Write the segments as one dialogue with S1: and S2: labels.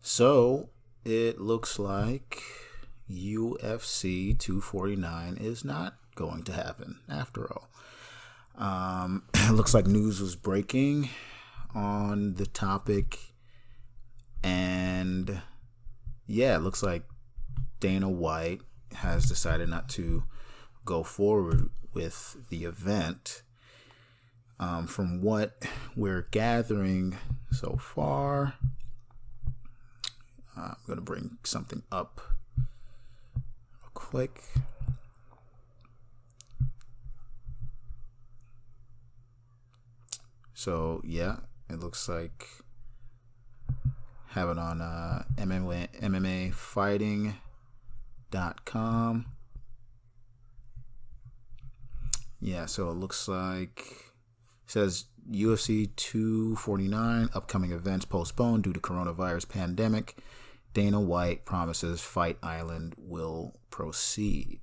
S1: So it looks like UFC 249 is not going to happen after all. It looks like news was breaking on the topic, and yeah, it looks like Dana White has decided not to go forward with the event. From what we're gathering so far, I'm going to bring something up real quick. So, yeah, it looks like have it on MMAfighting.com. Yeah, so it looks like it says UFC 249 upcoming events postponed due to coronavirus pandemic. Dana White promises Fight Island will proceed.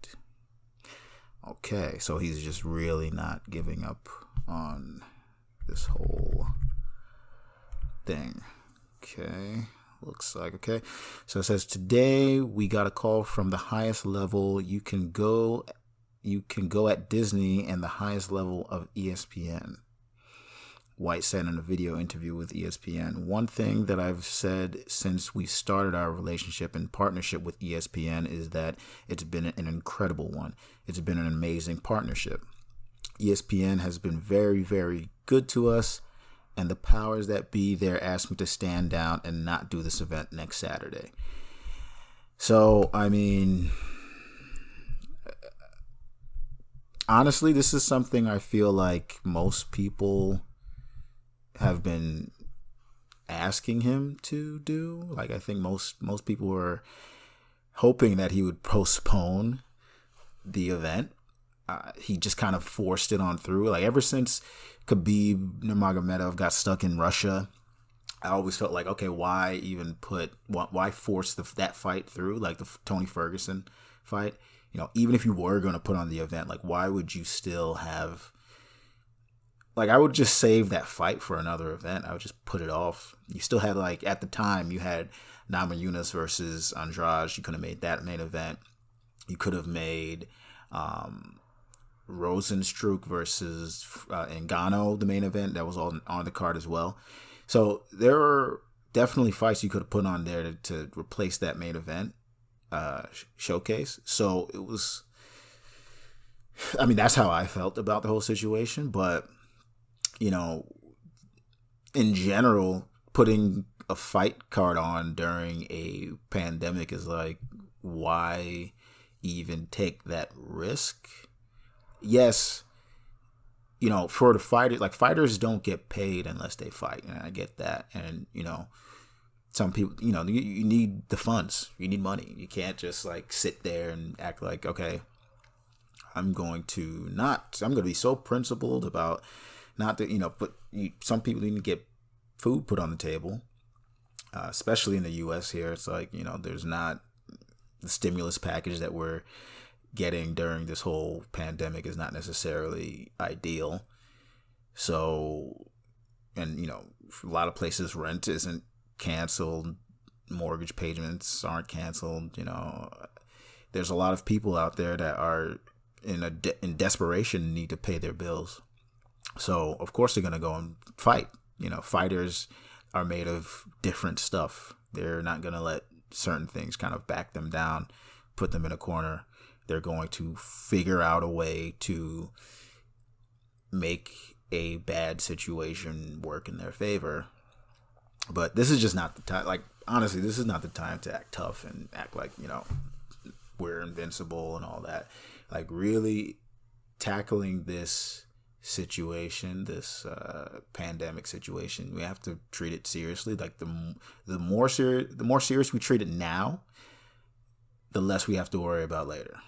S1: Okay, so he's just really not giving up on this whole thing. Okay, looks like okay. So it says today we got a call from the highest level you can go at Disney and the highest level of ESPN. White said in a video interview with ESPN, "One thing that I've said since we started our relationship and partnership with ESPN is that it's been an incredible one. It's been an amazing partnership. ESPN has been very, very good to us, and the powers that be there asked me to stand down and not do this event next Saturday." So, I mean, honestly, this is something I feel like most people have been asking him to do. Like, I think most people were hoping that he would postpone the event. He just kind of forced it on through. Like, ever since Khabib Nurmagomedov got stuck in Russia, I always felt like, okay, why force that fight through, like the Tony Ferguson fight? You know, even if you were going to put on the event, like, why would you still have, like, I would just save that fight for another event. I would just put it off. You still had, like, at the time, you had Namajunas versus Andrade. You could have made that main event. You could have made Rosenstruck versus Ngannou the main event. That was all on the card as well. So there are definitely fights you could have put on there to replace that main event showcase. So it was, I mean, that's how I felt about the whole situation. But, you know, in general, putting a fight card on during a pandemic is like, why even take that risk? Yes, you know, for the fighters, like, fighters don't get paid unless they fight, and I get that. And, you know, some people, you know, you need the funds, you need money. You can't just like sit there and act like, okay, I'm going to be so principled about not that, you know, but some people need to get food put on the table, especially in the U.S. here. It's like, you know, there's not the stimulus package that we're getting during this whole pandemic is not necessarily ideal. So, and, you know, a lot of places rent isn't canceled, mortgage payments aren't canceled. You know, there's a lot of people out there that are in desperation need to pay their bills. So of course they're gonna go and fight. You know, fighters are made of different stuff. They're not gonna let certain things kind of back them down, put them in a corner. They're going to figure out a way to make a bad situation work in their favor. But this is just not the time. Like, honestly, this is not the time to act tough and act like, you know, we're invincible and all that. Like, really tackling this situation, this pandemic situation, we have to treat it seriously. Like, the more serious we treat it now, the less we have to worry about later.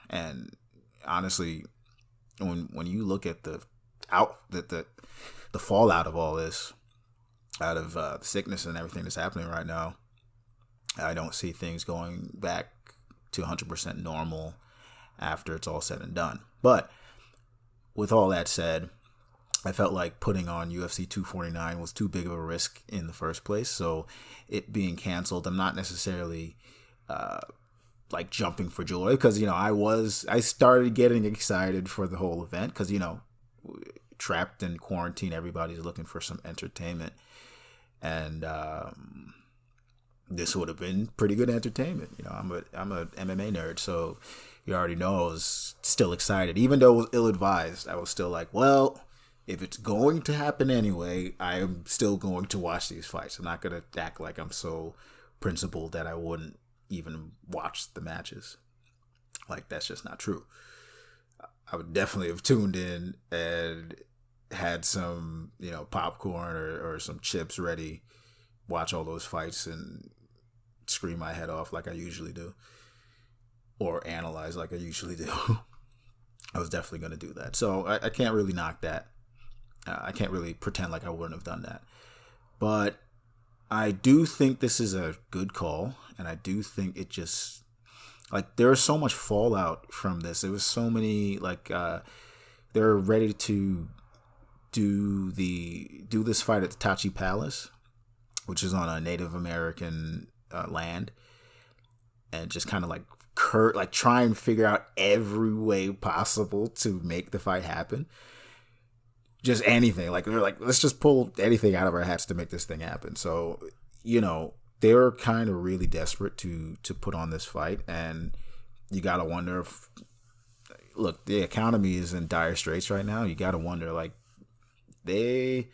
S1: And honestly, when you look at the fallout of all this, out of the sickness and everything that's happening right now, I don't see things going back to 100% normal after it's all said and done. But with all that said, I felt like putting on UFC 249 was too big of a risk in the first place. So it being canceled, I'm not necessarily like jumping for joy, because I started getting excited for the whole event, because trapped in quarantine, everybody's looking for some entertainment, and this would have been pretty good entertainment. I'm a MMA nerd, so you already know I was still excited, even though it was ill advised. I was still like, well, if it's going to happen anyway, I am still going to watch these fights. I'm not going to act like I'm so principled that I wouldn't even watch the matches. Like, that's just not true. I would definitely have tuned in and had some, popcorn or some chips ready, watch all those fights and scream my head off like I usually do, or analyze like I usually do. I was definitely going to do that. So I can't really knock that. I can't really pretend like I wouldn't have done that. But I do think this is a good call, and I do think it just, like, there was so much fallout from this. There was so many, like, they're ready to do this fight at the Tachi Palace, which is on a Native American land, and just kind of like try and figure out every way possible to make the fight happen. Just anything. Like, they're like, let's just pull anything out of our hats to make this thing happen. So, they were kind of really desperate to put on this fight, and you got to wonder if, look, the economy is in dire straits right now. You got to wonder, like, Dana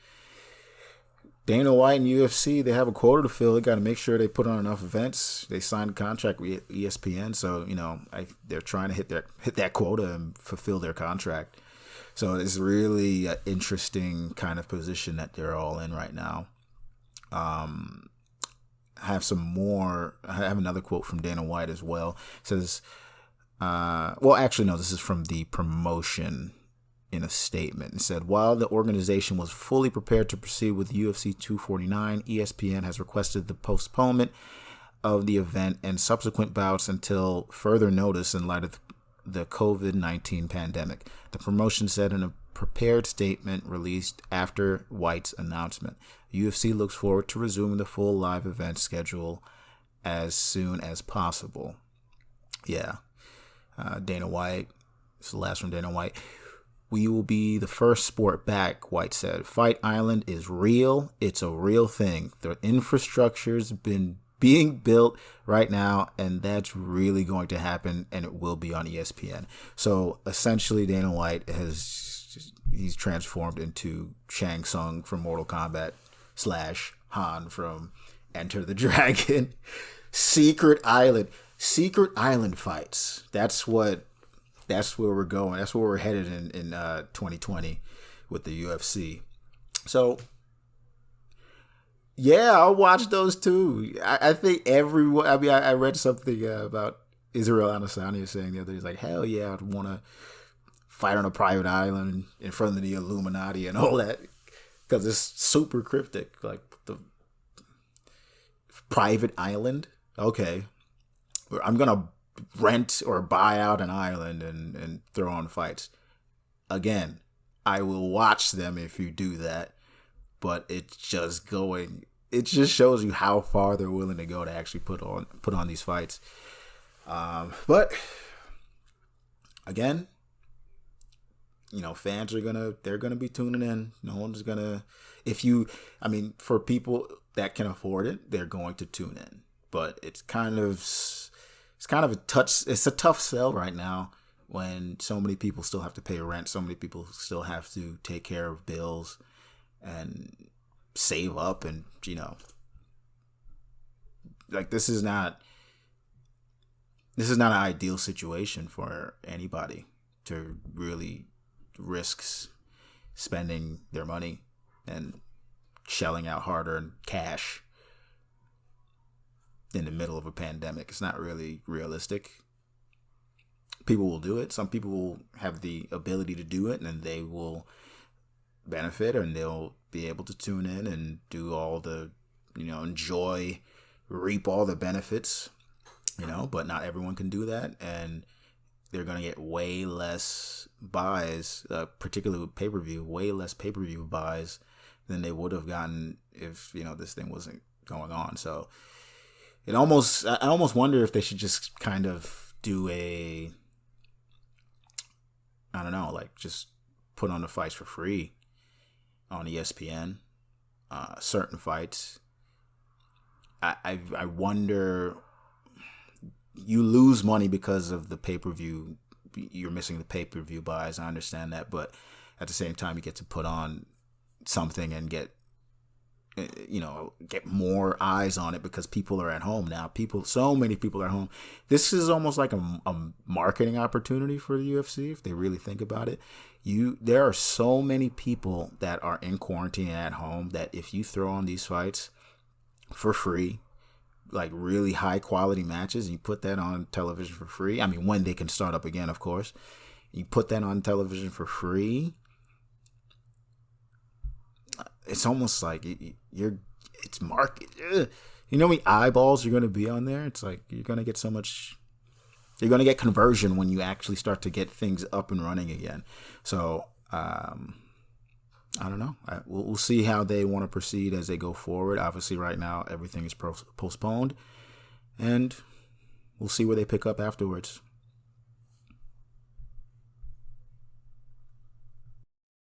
S1: White and UFC, they have a quota to fill. They got to make sure they put on enough events. They signed a contract with ESPN, so they're trying to hit that quota and fulfill their contract. So it's really an interesting kind of position that they're all in right now. I have another quote from Dana White as well. It says, this is from the promotion in a statement. It said, while the organization was fully prepared to proceed with UFC 249, ESPN has requested the postponement of the event and subsequent bouts until further notice in light of the COVID-19 pandemic. The promotion said in a prepared statement released after White's announcement. UFC looks forward to resuming the full live event schedule as soon as possible. Yeah. Dana White. This is the last from Dana White. We will be the first sport back, White said. Fight Island is real. It's a real thing. The infrastructure's been being built right now, and that's really going to happen, and it will be on ESPN. So essentially, Dana White he's transformed into Shang Tsung from Mortal Kombat / Han from Enter the Dragon. Secret Island fights. That's where we're going. That's where we're headed in 2020 with the UFC. So, yeah, I'll watch those too. I think everyone. I mean, I read something about Israel Adesanya saying the other day, he's like, hell yeah, I'd want to fight on a private island in front of the Illuminati and all that, because it's super cryptic. Like, the private island. Okay, I'm gonna rent or buy out an island and throw on fights. Again, I will watch them if you do that. But it just shows you how far they're willing to go to actually put on these fights. But again, fans they're gonna be tuning in. No one's gonna, for people that can afford it, they're going to tune in. But it's kind of a tough sell right now when so many people still have to pay rent, so many people still have to take care of bills and save up, and like, this is not an ideal situation for anybody to really risk spending their money and shelling out hard-earned cash in the middle of a pandemic. It's not really realistic. People will do it. Some people will have the ability to do it, and they will benefit, and they'll be able to tune in and do all the, reap all the benefits, but not everyone can do that. And they're going to get way less buys, particularly with pay-per-view, way less pay-per-view buys than they would have gotten if, this thing wasn't going on. So I almost wonder if they should just kind of do I don't know, like just put on the fights for free on ESPN, certain fights. I wonder, you lose money because of the pay-per-view. You're missing the pay-per-view buys. I understand that, but at the same time, you get to put on something and get more eyes on it because people are at home now. So many people are at home. This is almost like a marketing opportunity for the UFC if they really think about it. There are so many people that are in quarantine and at home that if you throw on these fights for free, like really high quality matches, and you put that on television for free. I mean, when they can start up again, of course. You put that on television for free. It's almost like it's market. You know how many eyeballs you're going to be on there? It's like you're going to get so much. You're going to get conversion when you actually start to get things up and running again. So, I don't know. We'll see how they want to proceed as they go forward. Obviously, right now, everything is postponed. And we'll see where they pick up afterwards.